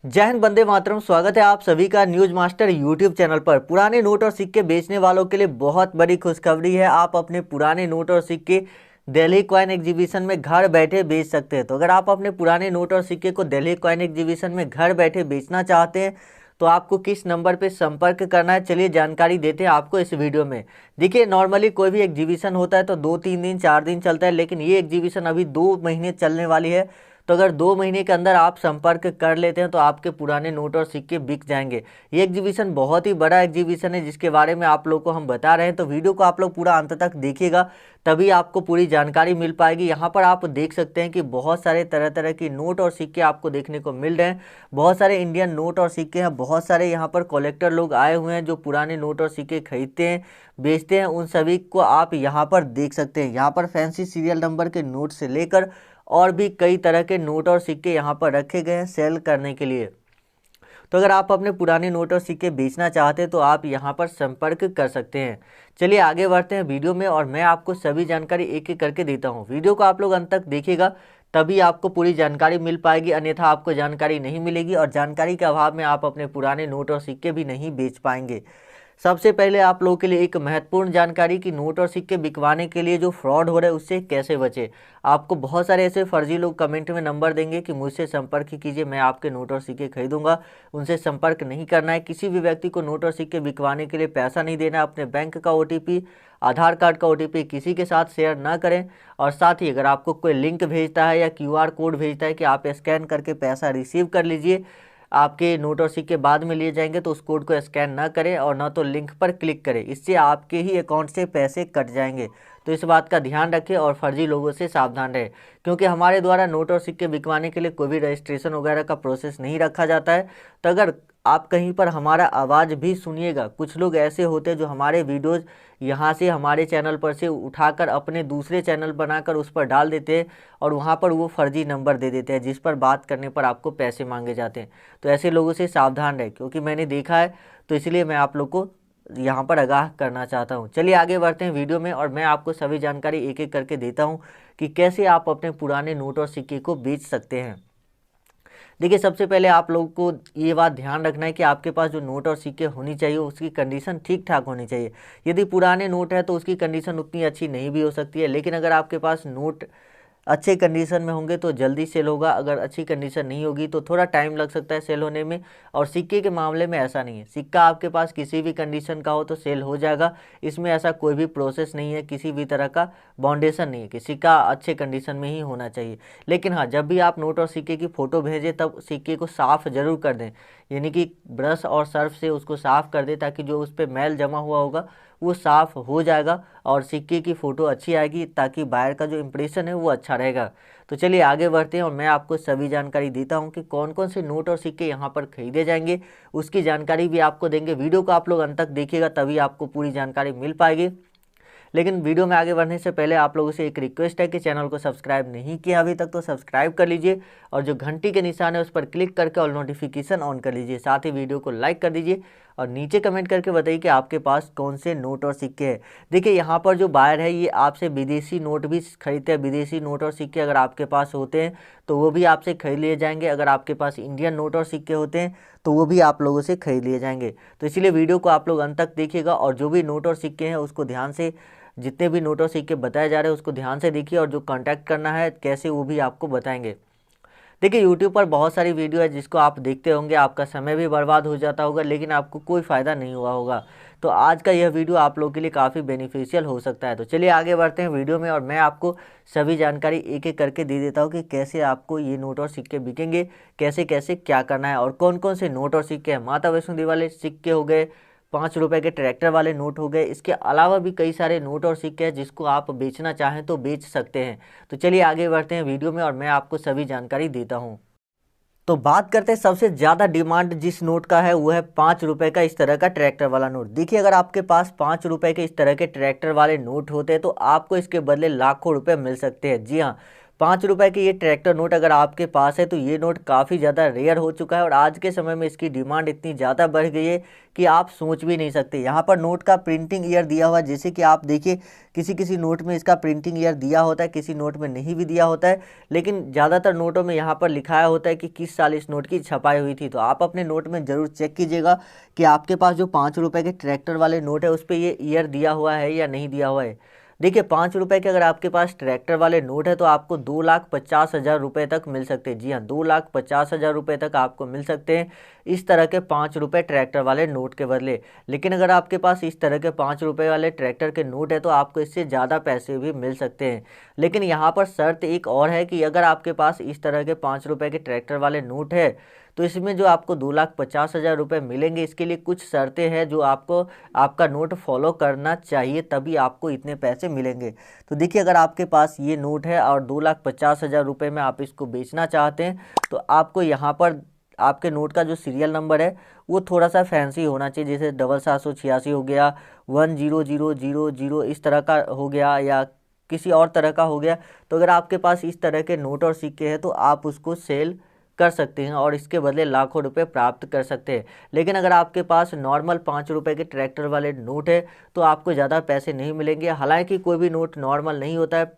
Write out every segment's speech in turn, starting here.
जय हिंद, वंदे मातरम। स्वागत है आप सभी का न्यूज मास्टर यूट्यूब चैनल पर। पुराने नोट और सिक्के बेचने वालों के लिए बहुत बड़ी खुशखबरी है। आप अपने पुराने नोट और सिक्के दिल्ली कॉइन एग्जीबिशन में घर बैठे बेच सकते हैं। तो अगर आप अपने पुराने नोट और सिक्के को दिल्ली कॉइन एग्जीबिशन में घर बैठे बेचना चाहते हैं तो आपको किस नंबर पे संपर्क करना है, चलिए जानकारी देते हैं आपको इस वीडियो में। देखिए, नॉर्मली कोई भी एग्जीबिशन होता है तो 2-3 दिन 4 दिन चलता है, लेकिन ये एग्जीबिशन अभी 2 महीने चलने वाली है। तो अगर 2 महीने के अंदर आप संपर्क कर लेते हैं तो आपके पुराने नोट और सिक्के बिक जाएंगे। ये एग्जीबिशन बहुत ही बड़ा एग्जीबिशन है जिसके बारे में आप लोग को हम बता रहे हैं। तो वीडियो को आप लोग पूरा अंत तक देखिएगा, तभी आपको पूरी जानकारी मिल पाएगी। यहाँ पर आप देख सकते हैं कि बहुत सारे तरह तरह की नोट और सिक्के आपको देखने को मिल रहे हैं। बहुत सारे इंडियन नोट और सिक्के हैं। बहुत सारे यहाँ पर कलेक्टर लोग आए हुए हैं जो पुराने नोट और सिक्के खरीदते हैं, बेचते हैं। उन सभी को आप यहाँ पर देख सकते हैं। यहाँ पर फैंसी सीरियल नंबर के नोट से लेकर और भी कई तरह के नोट और सिक्के यहाँ पर रखे गए हैं सेल करने के लिए। तो अगर आप अपने पुराने नोट और सिक्के बेचना चाहते हैं तो आप यहाँ पर संपर्क कर सकते हैं। चलिए आगे बढ़ते हैं वीडियो में और मैं आपको सभी जानकारी एक एक करके देता हूँ। वीडियो को आप लोग अंत तक देखिएगा, तभी आपको पूरी जानकारी मिल पाएगी, अन्यथा आपको जानकारी नहीं मिलेगी और जानकारी के अभाव में आप अपने पुराने नोट और सिक्के भी नहीं बेच पाएंगे। सबसे पहले आप लोगों के लिए एक महत्वपूर्ण जानकारी कि नोट और सिक्के बिकवाने के लिए जो फ्रॉड हो रहा है उससे कैसे बचे। आपको बहुत सारे ऐसे फर्जी लोग कमेंट में नंबर देंगे कि मुझसे संपर्क कीजिए, मैं आपके नोट और सिक्के खरीदूंगा। उनसे संपर्क नहीं करना है। किसी भी व्यक्ति को नोट और सिक्के बिकवाने के लिए पैसा नहीं देना। अपने बैंक का OTP, आधार कार्ड का OTP किसी के साथ शेयर ना करें। और साथ ही अगर आपको कोई लिंक भेजता है या QR कोड भेजता है कि आप स्कैन करके पैसा रिसीव कर लीजिए, आपके नोट और सिक्के बाद में लिए जाएंगे, तो उस कोड को स्कैन ना करें और ना तो लिंक पर क्लिक करें। इससे आपके ही अकाउंट से पैसे कट जाएंगे। तो इस बात का ध्यान रखें और फर्जी लोगों से सावधान रहें, क्योंकि हमारे द्वारा नोट और सिक्के बिकवाने के लिए कोई भी रजिस्ट्रेशन वगैरह का प्रोसेस नहीं रखा जाता है। तो अगर आप कहीं पर हमारा आवाज़ भी सुनिएगा, कुछ लोग ऐसे होते हैं जो हमारे वीडियोज़ यहाँ से हमारे चैनल पर से उठाकर अपने दूसरे चैनल बनाकर उस पर डाल देते हैं और वहाँ पर वो फर्जी नंबर दे देते हैं जिस पर बात करने पर आपको पैसे मांगे जाते हैं। तो ऐसे लोगों से सावधान रहें, क्योंकि मैंने देखा है, तो इसलिए मैं आप लोग को यहाँ पर आगाह करना चाहता हूँ। चलिए आगे बढ़ते हैं वीडियो में और मैं आपको सभी जानकारी एक एक करके देता हूँ कि कैसे आप अपने पुराने नोट और सिक्के को बेच सकते हैं। देखिए, सबसे पहले आप लोगों को ये बात ध्यान रखना है कि आपके पास जो नोट और सिक्के होनी चाहिए उसकी कंडीशन ठीक ठाक होनी चाहिए। यदि पुराने नोट है तो उसकी कंडीशन उतनी अच्छी नहीं भी हो सकती है, लेकिन अगर आपके पास नोट अच्छे कंडीशन में होंगे तो जल्दी सेल होगा। अगर अच्छी कंडीशन नहीं होगी तो थोड़ा टाइम लग सकता है सेल होने में। और सिक्के के मामले में ऐसा नहीं है, सिक्का आपके पास किसी भी कंडीशन का हो तो सेल हो जाएगा। इसमें ऐसा कोई भी प्रोसेस नहीं है, किसी भी तरह का बाउंडेशन नहीं है कि सिक्का अच्छे कंडीशन में ही होना चाहिए। लेकिन हाँ, जब भी आप नोट और सिक्के की फ़ोटो भेजें तब सिक्के को साफ़ ज़रूर कर दें, यानी कि ब्रश और सर्फ से उसको साफ़ कर दें, ताकि जो उस पर मैल जमा हुआ होगा वो साफ़ हो जाएगा और सिक्के की फ़ोटो अच्छी आएगी, ताकि बाहर का जो इम्प्रेशन है वो अच्छा रहेगा। तो चलिए आगे बढ़ते हैं और मैं आपको सभी जानकारी देता हूं कि कौन कौन से नोट और सिक्के यहां पर खरीदे जाएंगे, उसकी जानकारी भी आपको देंगे। वीडियो को आप लोग अंत तक देखिएगा, तभी आपको पूरी जानकारी मिल पाएगी। लेकिन वीडियो में आगे बढ़ने से पहले आप लोगों से एक रिक्वेस्ट है कि चैनल को सब्सक्राइब नहीं किया अभी तक तो सब्सक्राइब कर लीजिए और जो घंटी के निशान है उस पर क्लिक करके ऑल नोटिफिकेशन ऑन कर लीजिए। साथ ही वीडियो को लाइक कर दीजिए और नीचे कमेंट करके बताइए कि आपके पास कौन से नोट और सिक्के हैं। देखिए, यहाँ पर जो बायर है ये आपसे विदेशी नोट भी खरीदते हैं। विदेशी नोट और सिक्के अगर आपके पास होते हैं तो वो भी आपसे खरीद लिए जाएंगे। अगर आपके पास इंडियन नोट और सिक्के होते हैं तो वो भी आप लोगों से खरीद लिए जाएंगे। तो इसलिए वीडियो को आप लोग अंत तक देखिएगा और जो भी नोट और सिक्के हैं उसको ध्यान से, जितने भी नोट और सिक्के बताए जा रहे हैं उसको ध्यान से देखिए और जो कांटेक्ट करना है कैसे वो भी आपको बताएंगे। देखिए, यूट्यूब पर बहुत सारी वीडियो है जिसको आप देखते होंगे, आपका समय भी बर्बाद हो जाता होगा, लेकिन आपको कोई फ़ायदा नहीं हुआ होगा। तो आज का यह वीडियो आप लोगों के लिए काफ़ी बेनिफिशियल हो सकता है। तो चलिए आगे बढ़ते हैं वीडियो में और मैं आपको सभी जानकारी एक एक करके दे देता हूँ कि कैसे आपको ये नोट और सिक्के बिकेंगे, कैसे कैसे क्या करना है और कौन कौन से नोट और सिक्के हैं। माता वैष्णो देवी वाले सिक्के हो गए, 5 रुपए के ट्रैक्टर वाले नोट हो गए। इसके अलावा भी कई सारे नोट और सिक्के हैं जिसको आप बेचना चाहें तो बेच सकते हैं। तो चलिए आगे बढ़ते हैं वीडियो में और मैं आपको सभी जानकारी देता हूँ। तो बात करते हैं सबसे ज़्यादा डिमांड जिस नोट का है वो है 5 रुपए का इस तरह का ट्रैक्टर वाला नोट। देखिए, अगर आपके पास 5 रुपए के इस तरह के ट्रैक्टर वाले नोट होते हैं तो आपको इसके बदले लाखों रुपए मिल सकते हैं। जी हाँ, ₹5 की ये ट्रैक्टर नोट अगर आपके पास है तो ये नोट काफ़ी ज़्यादा रेयर हो चुका है और आज के समय में इसकी डिमांड इतनी ज़्यादा बढ़ गई है कि आप सोच भी नहीं सकते। यहाँ पर नोट का प्रिंटिंग ईयर दिया हुआ है, जैसे कि आप देखिए किसी किसी नोट में इसका प्रिंटिंग ईयर दिया होता है, किसी नोट में नहीं भी दिया होता है, लेकिन ज़्यादातर नोटों में यहाँ पर लिखाया होता है कि किस साल इस नोट की छपाई हुई थी। तो आप अपने नोट में ज़रूर चेक कीजिएगा कि आपके पास जो ₹5 के ट्रैक्टर वाले नोट है उस पर ये ईयर दिया हुआ है या नहीं दिया हुआ है। देखिए ₹5 के अगर आपके पास ट्रैक्टर वाले नोट है तो आपको 2,50,000 रुपये तक मिल सकते हैं। जी हाँ, 2,50,000 रुपये तक आपको मिल सकते हैं इस तरह के ₹5 ट्रैक्टर वाले नोट के बदले। लेकिन अगर आपके पास इस तरह के ₹5 वाले ट्रैक्टर के नोट है तो आपको इससे ज़्यादा पैसे भी मिल सकते हैं। लेकिन यहाँ पर शर्त एक और है कि अगर आपके पास इस तरह के ₹5 के ट्रैक्टर वाले नोट है तो इसमें जो आपको 2,50,000 रुपये मिलेंगे, इसके लिए कुछ शर्तें हैं जो आपको आपका नोट फॉलो करना चाहिए, तभी आपको इतने पैसे मिलेंगे। तो देखिए, अगर आपके पास ये नोट है और 2,50,000 रुपये में आप इसको बेचना चाहते हैं तो आपको यहाँ पर आपके नोट का जो सीरियल नंबर है वो थोड़ा सा फैंसी होना चाहिए, जैसे 788 हो गया, 10000 इस तरह का हो गया या किसी और तरह का हो गया। तो अगर आपके पास इस तरह के नोट और सिक्के हैं तो आप उसको सेल कर सकते हैं और इसके बदले लाखों रुपए प्राप्त कर सकते हैं। लेकिन अगर आपके पास नॉर्मल ₹5 के ट्रैक्टर वाले नोट है तो आपको ज़्यादा पैसे नहीं मिलेंगे। हालांकि कोई भी नोट नॉर्मल नहीं होता है।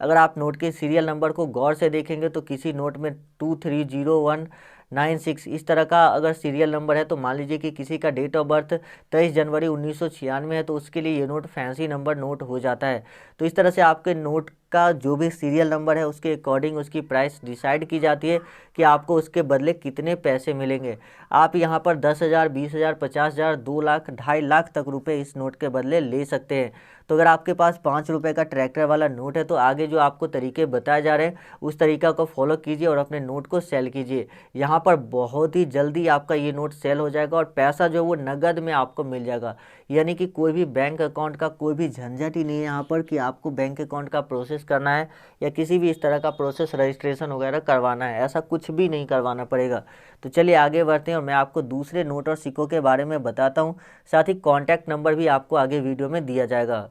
अगर आप नोट के सीरियल नंबर को गौर से देखेंगे तो किसी नोट में 230196 इस तरह का अगर सीरियल नंबर है तो मान लीजिए कि किसी का डेट ऑफ बर्थ 23 जनवरी 1996 है तो उसके लिए ये नोट फैंसी नंबर नोट हो जाता है। तो इस तरह से आपके नोट का जो भी सीरियल नंबर है उसके अकॉर्डिंग उसकी प्राइस डिसाइड की जाती है कि आपको उसके बदले कितने पैसे मिलेंगे। आप यहाँ पर 10,000, 20,000, 50,000, 2 लाख, 2.5 लाख तक रुपए इस नोट के बदले ले सकते हैं। तो अगर आपके पास ₹5 का ट्रैक्टर वाला नोट है तो आगे जो आपको तरीके बताए जा रहे हैं उस तरीका को फॉलो कीजिए और अपने नोट को सेल कीजिए। यहाँ पर बहुत ही जल्दी आपका ये नोट सेल हो जाएगा और पैसा जो वो नगद में आपको मिल जाएगा। यानी कि कोई भी बैंक अकाउंट का कोई भी झंझट ही नहीं है यहाँ पर कि आपको बैंक अकाउंट का प्रोसेस करना है या किसी भी इस तरह का प्रोसेस रजिस्ट्रेशन वगैरह करवाना है, ऐसा कुछ भी नहीं करवाना पड़ेगा। तो चलिए आगे बढ़ते हैं और मैं आपको दूसरे नोट और सिक्कों के बारे में बताता हूँ, साथ ही कॉन्टैक्ट नंबर भी आपको आगे वीडियो में दिया जाएगा।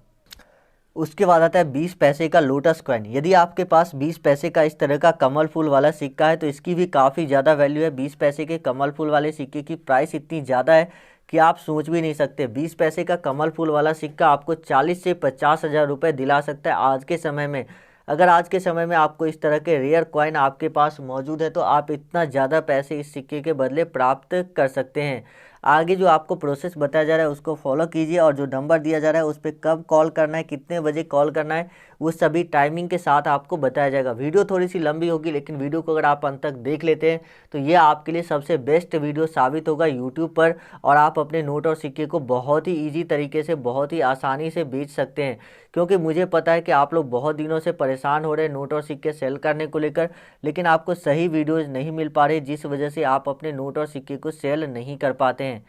उसके बाद आता है 20 पैसे का लोटस कॉइन। यदि आपके पास 20 पैसे का इस तरह का कमल फूल वाला सिक्का है तो इसकी भी काफ़ी ज़्यादा वैल्यू है। 20 पैसे के कमल फूल वाले सिक्के की प्राइस इतनी ज़्यादा है कि आप सोच भी नहीं सकते। 20 पैसे का कमल फूल वाला सिक्का आपको 40 से 50,000 रुपये दिला सकता है आज के समय में। अगर आज के समय में आपको इस तरह के रेयर कॉइन आपके पास मौजूद है तो आप इतना ज़्यादा पैसे इस सिक्के के बदले प्राप्त कर सकते हैं। आगे जो आपको प्रोसेस बताया जा रहा है उसको फॉलो कीजिए और जो नंबर दिया जा रहा है उस पर कब कॉल करना है, कितने बजे कॉल करना है, वो सभी टाइमिंग के साथ आपको बताया जाएगा। वीडियो थोड़ी सी लंबी होगी लेकिन वीडियो को अगर आप अंत तक देख लेते हैं तो ये आपके लिए सबसे बेस्ट वीडियो साबित होगा यूट्यूब पर और आप अपने नोट और सिक्के को बहुत ही ईजी तरीके से बहुत ही आसानी से बेच सकते हैं। क्योंकि मुझे पता है कि आप लोग बहुत दिनों से परेशान हो रहे हैं नोट और सिक्के सेल करने को लेकर, लेकिन आपको सही वीडियोज़ नहीं मिल पा रही जिस वजह से आप अपने नोट और सिक्के को सेल नहीं कर पाते हैं।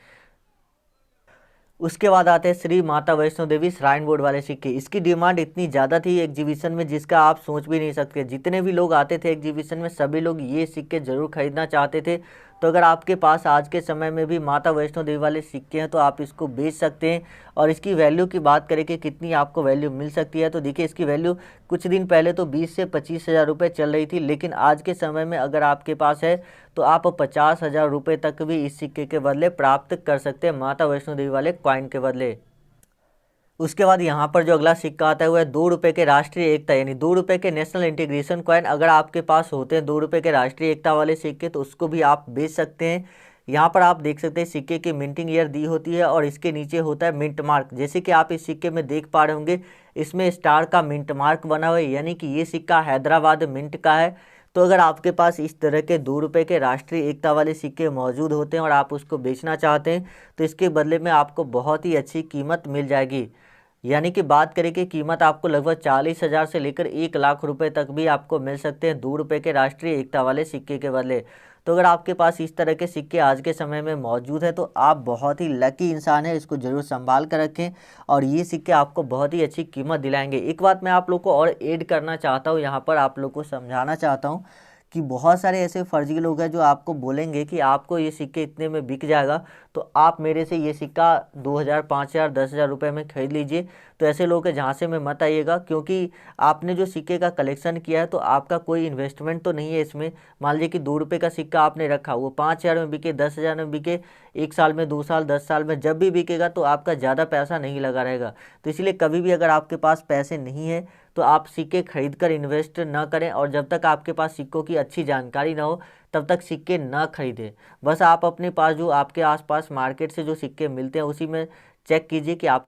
उसके बाद आते हैं श्री माता वैष्णो देवी श्राइन बोर्ड वाले सिक्के। इसकी डिमांड इतनी ज़्यादा थी एग्जीबिशन में जिसका आप सोच भी नहीं सकते। जितने भी लोग आते थे एग्जीबिशन में सभी लोग ये सिक्के ज़रूर खरीदना चाहते थे। तो अगर आपके पास आज के समय में भी माता वैष्णो देवी वाले सिक्के हैं तो आप इसको बेच सकते हैं। और इसकी वैल्यू की बात करें कि कितनी आपको वैल्यू मिल सकती है तो देखिए इसकी वैल्यू कुछ दिन पहले तो 20 से 25,000 रुपये चल रही थी, लेकिन आज के समय में अगर आपके पास है तो आप 50,000 रुपये तक भी इस सिक्के के बदले प्राप्त कर सकते हैं, माता वैष्णो देवी वाले कॉइन के बदले। उसके बाद यहाँ पर जो अगला सिक्का आता है वो है ₹2 के राष्ट्रीय एकता यानी ₹2 के नेशनल इंटीग्रेशन कॉइन। अगर आपके पास होते हैं ₹2 के राष्ट्रीय एकता वाले सिक्के तो उसको भी आप बेच सकते हैं। यहाँ पर आप देख सकते हैं सिक्के की मिंटिंग ईयर दी होती है और इसके नीचे होता है मिंट मार्क। जैसे कि आप इस सिक्के में देख पा रहे होंगे इसमें स्टार का मिंट मार्क बना हुआ है, यानी कि ये सिक्का हैदराबाद मिंट का है। तो अगर आपके पास इस तरह के ₹2 के राष्ट्रीय एकता वाले सिक्के मौजूद होते हैं और आप उसको बेचना चाहते हैं तो इसके बदले में आपको बहुत ही अच्छी कीमत मिल जाएगी। यानी कि बात करें कि कीमत आपको लगभग 40,000 से लेकर 1 लाख रुपए तक भी आपको मिल सकते हैं ₹2 के राष्ट्रीय एकता वाले सिक्के के बदले। तो अगर आपके पास इस तरह के सिक्के आज के समय में मौजूद है तो आप बहुत ही लकी इंसान है, इसको ज़रूर संभाल कर रखें और ये सिक्के आपको बहुत ही अच्छी कीमत दिलाएंगे। एक बात मैं आप लोग को और ऐड करना चाहता हूँ, यहाँ पर आप लोग को समझाना चाहता हूँ कि बहुत सारे ऐसे फर्जी लोग हैं जो आपको बोलेंगे कि आपको ये सिक्के इतने में बिक जाएगा, तो आप मेरे से ये सिक्का 2,000, 5,000, 10,000 रुपये में खरीद लीजिए। तो ऐसे लोगों के झांसे में मत आइएगा, क्योंकि आपने जो सिक्के का कलेक्शन किया है तो आपका कोई इन्वेस्टमेंट तो नहीं है इसमें। मान लीजिए कि 2 रुपये का सिक्का आपने रखा, वो 5,000 में बिके, 10,000 में बिके, 1 साल में, 2 साल, 10 साल में जब भी बिकेगा तो आपका ज़्यादा पैसा नहीं लगा रहेगा। तो इसलिए कभी भी अगर आपके पास पैसे नहीं है तो आप सिक्के खरीद कर इन्वेस्ट ना करें, और जब तक आपके पास सिक्कों की अच्छी जानकारी ना हो तब तक सिक्के ना खरीदें। बस आप अपने पास जो आपके आसपास मार्केट से जो सिक्के मिलते हैं उसी में चेक कीजिए कि आप